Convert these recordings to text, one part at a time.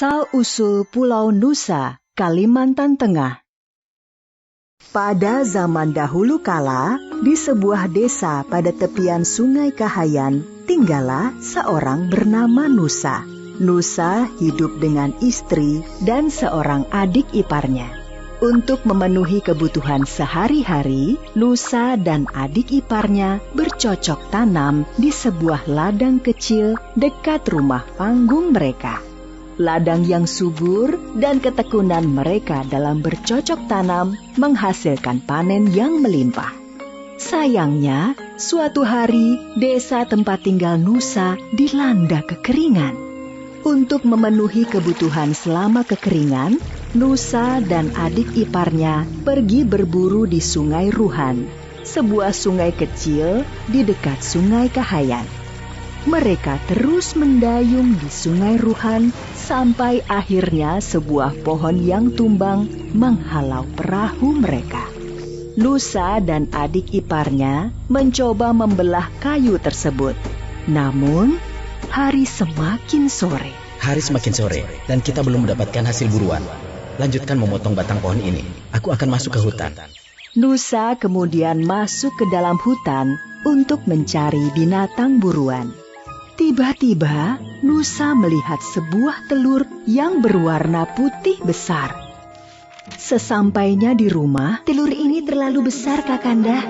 Asal-usul Pulau Nusa, Kalimantan Tengah. Pada zaman dahulu kala, di sebuah desa pada tepian Sungai Kahayan, tinggallah seorang bernama Nusa. Nusa hidup dengan istri dan seorang adik iparnya. Untuk memenuhi kebutuhan sehari-hari, Nusa dan adik iparnya bercocok tanam di sebuah ladang kecil dekat rumah panggung mereka. Ladang yang subur dan ketekunan mereka dalam bercocok tanam menghasilkan panen yang melimpah. Sayangnya, suatu hari desa tempat tinggal Nusa dilanda kekeringan. Untuk memenuhi kebutuhan selama kekeringan, Nusa dan adik iparnya pergi berburu di Sungai Ruhan, sebuah sungai kecil di dekat Sungai Kahayan. Mereka terus mendayung di Sungai Ruhan sampai akhirnya sebuah pohon yang tumbang menghalau perahu mereka. Nusa dan adik iparnya mencoba membelah kayu tersebut. Namun, hari semakin sore. Hari semakin sore dan kita belum mendapatkan hasil buruan. Lanjutkan memotong batang pohon ini. Aku akan masuk ke hutan. Nusa kemudian masuk ke dalam hutan untuk mencari binatang buruan. Tiba-tiba, Nusa melihat sebuah telur yang berwarna putih besar. Sesampainya di rumah, telur ini terlalu besar, Kakanda.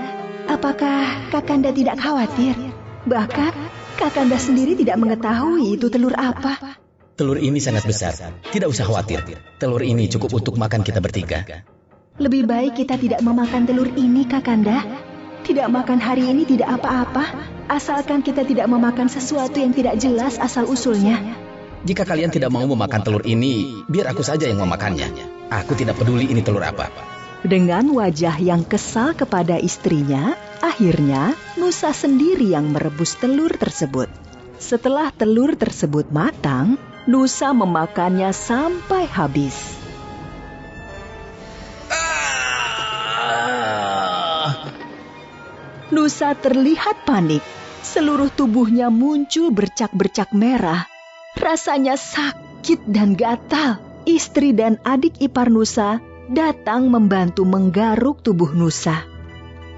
Apakah Kakanda tidak khawatir? Bahkan, Kakanda sendiri tidak mengetahui itu telur apa. Telur ini sangat besar. Tidak usah khawatir. Telur ini cukup untuk makan kita bertiga. Lebih baik kita tidak memakan telur ini, Kakanda. Tidak makan hari ini tidak apa-apa, asalkan kita tidak memakan sesuatu yang tidak jelas asal-usulnya. Jika kalian tidak mau memakan telur ini, biar aku saja yang memakannya. Aku tidak peduli ini telur apa. Dengan wajah yang kesal kepada istrinya, akhirnya Nusa sendiri yang merebus telur tersebut. Setelah telur tersebut matang, Nusa memakannya sampai habis. Nusa terlihat panik. Seluruh tubuhnya muncul bercak-bercak merah. Rasanya sakit dan gatal. Istri dan adik ipar Nusa datang membantu menggaruk tubuh Nusa.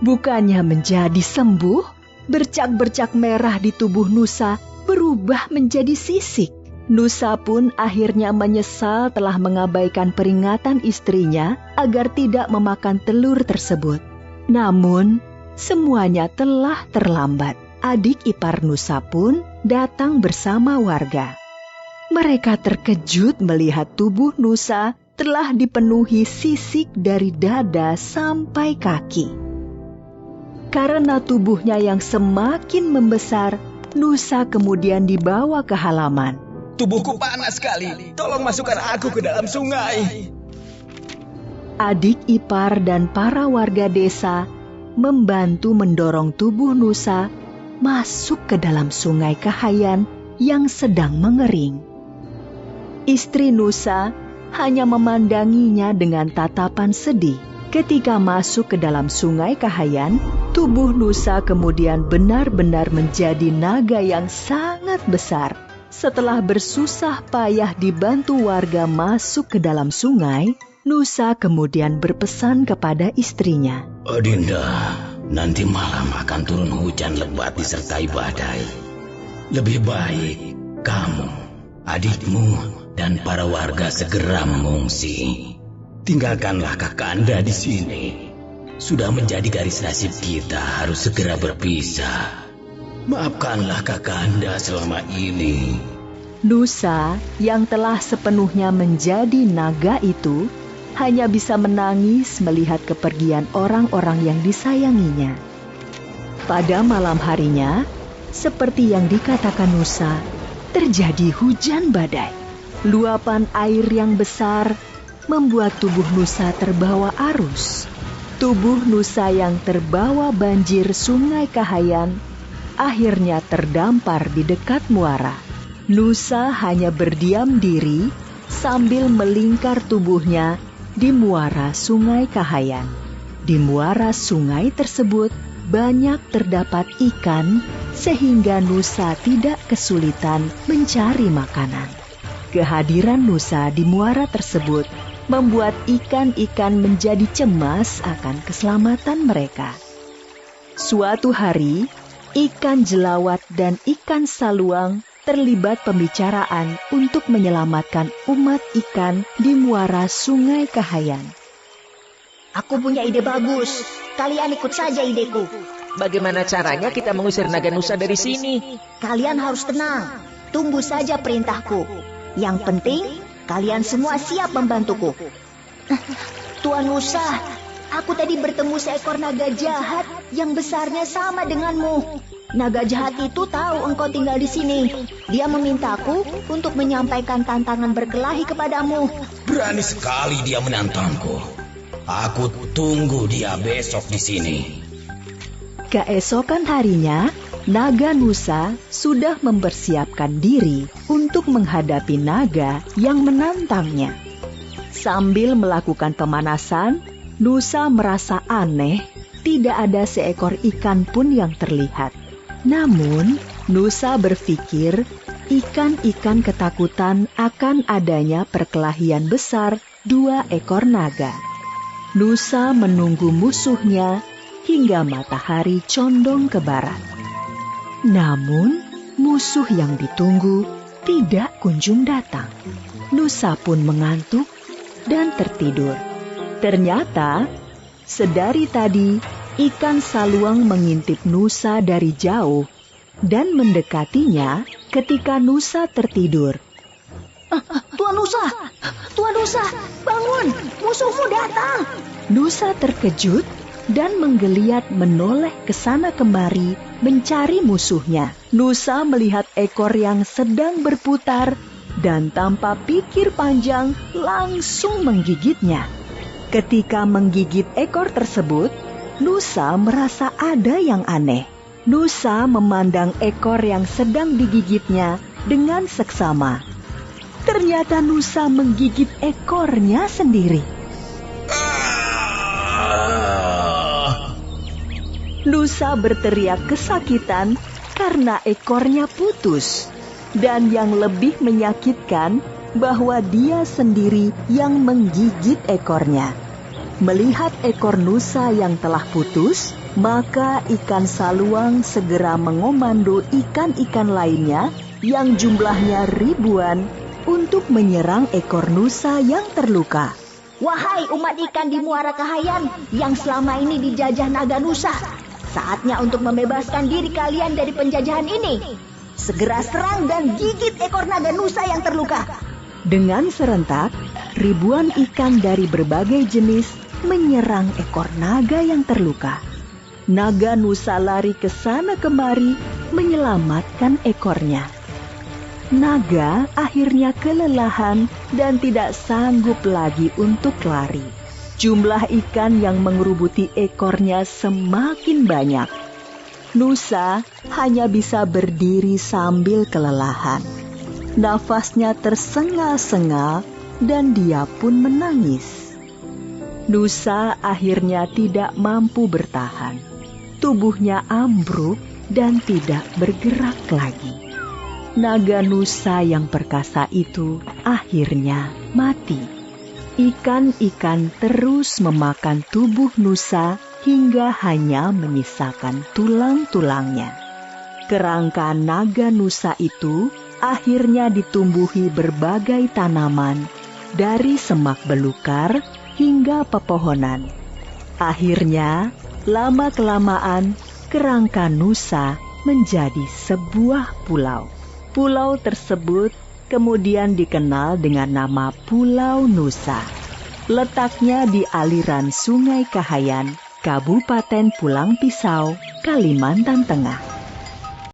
Bukannya menjadi sembuh, bercak-bercak merah di tubuh Nusa berubah menjadi sisik. Nusa pun akhirnya menyesal telah mengabaikan peringatan istrinya agar tidak memakan telur tersebut. Namun, semuanya telah terlambat. Adik ipar Nusa pun datang bersama warga. Mereka terkejut melihat tubuh Nusa telah dipenuhi sisik dari dada sampai kaki. Karena tubuhnya yang semakin membesar, Nusa kemudian dibawa ke halaman. Tubuhku panas sekali. Tolong masukkan aku ke dalam sungai. Adik ipar dan para warga desa membantu mendorong tubuh Nusa masuk ke dalam Sungai Kahayan yang sedang mengering. Istri Nusa hanya memandanginya dengan tatapan sedih. Ketika masuk ke dalam Sungai Kahayan, tubuh Nusa kemudian benar-benar menjadi naga yang sangat besar. Setelah bersusah payah dibantu warga masuk ke dalam sungai, Nusa kemudian berpesan kepada istrinya. Adinda, nanti malam akan turun hujan lebat disertai badai. Lebih baik kamu, adikmu, dan para warga segera mengungsi. Tinggalkanlah Kakanda di sini. Sudah menjadi garis nasib kita harus segera berpisah. Maafkanlah Kakanda selama ini. Nusa yang telah sepenuhnya menjadi naga itu hanya bisa menangis melihat kepergian orang-orang yang disayanginya. Pada malam harinya, seperti yang dikatakan Nusa, terjadi hujan badai. Luapan air yang besar membuat tubuh Nusa terbawa arus. Tubuh Nusa yang terbawa banjir Sungai Kahayan akhirnya terdampar di dekat muara. Nusa hanya berdiam diri sambil melingkar tubuhnya di muara Sungai Kahayan. Di muara sungai tersebut banyak terdapat ikan sehingga Nusa tidak kesulitan mencari makanan. Kehadiran Nusa di muara tersebut membuat ikan-ikan menjadi cemas akan keselamatan mereka. Suatu hari, ikan jelawat dan ikan saluang terlibat pembicaraan untuk menyelamatkan umat ikan di muara Sungai Kahayan. Aku punya ide bagus. Kalian ikut saja ideku. Bagaimana caranya kita mengusir naga Nusa dari sini? Kalian harus tenang. Tunggu saja perintahku. Yang penting, kalian semua siap membantuku. Tuan Nusa, aku tadi bertemu seekor naga jahat yang besarnya sama denganmu. Naga jahat itu tahu engkau tinggal di sini. Dia memintaku untuk menyampaikan tantangan berkelahi kepadamu. Berani sekali dia menantangku. Aku tunggu dia besok di sini. Keesokan harinya, naga Nusa sudah mempersiapkan diri untuk menghadapi naga yang menantangnya. Sambil melakukan pemanasan, Nusa merasa aneh, tidak ada seekor ikan pun yang terlihat. Namun, Nusa berpikir ikan-ikan ketakutan akan adanya perkelahian besar 2 ekor naga. Nusa menunggu musuhnya hingga matahari condong ke barat. Namun, musuh yang ditunggu tidak kunjung datang. Nusa pun mengantuk dan tertidur. Ternyata, sedari tadi, ikan saluang mengintip Nusa dari jauh dan mendekatinya ketika Nusa tertidur. Tuan Nusa, bangun, musuhmu datang. Nusa terkejut dan menggeliat menoleh ke sana kemari mencari musuhnya. Nusa melihat ekor yang sedang berputar dan tanpa pikir panjang langsung menggigitnya. Ketika menggigit ekor tersebut, Nusa merasa ada yang aneh. Nusa memandang ekor yang sedang digigitnya dengan seksama. Ternyata Nusa menggigit ekornya sendiri. Nusa berteriak kesakitan karena ekornya putus. Dan yang lebih menyakitkan, bahwa dia sendiri yang menggigit ekornya. Melihat ekor Nusa yang telah putus, maka ikan saluang segera mengomando ikan-ikan lainnya yang jumlahnya ribuan untuk menyerang ekor Nusa yang terluka. Wahai umat ikan di Muara Kahayan yang selama ini dijajah naga Nusa, saatnya untuk membebaskan diri kalian dari penjajahan ini. Segera serang dan gigit ekor naga Nusa yang terluka. Dengan serentak, ribuan ikan dari berbagai jenis menyerang ekor naga yang terluka. Naga Nusa lari ke sana kemari menyelamatkan ekornya. Naga akhirnya kelelahan dan tidak sanggup lagi untuk lari. Jumlah ikan yang mengerubuti ekornya semakin banyak. Nusa hanya bisa berdiri sambil kelelahan. Nafasnya tersengal-sengal dan dia pun menangis. Nusa akhirnya tidak mampu bertahan. Tubuhnya ambruk dan tidak bergerak lagi. Naga Nusa yang perkasa itu akhirnya mati. Ikan-ikan terus memakan tubuh Nusa hingga hanya menyisakan tulang-tulangnya. Kerangka naga Nusa itu akhirnya ditumbuhi berbagai tanaman, dari semak belukar hingga pepohonan. Akhirnya, lama-kelamaan, kerangka Nusa menjadi sebuah pulau. Pulau tersebut kemudian dikenal dengan nama Pulau Nusa. Letaknya di aliran Sungai Kahayan, Kabupaten Pulang Pisau, Kalimantan Tengah.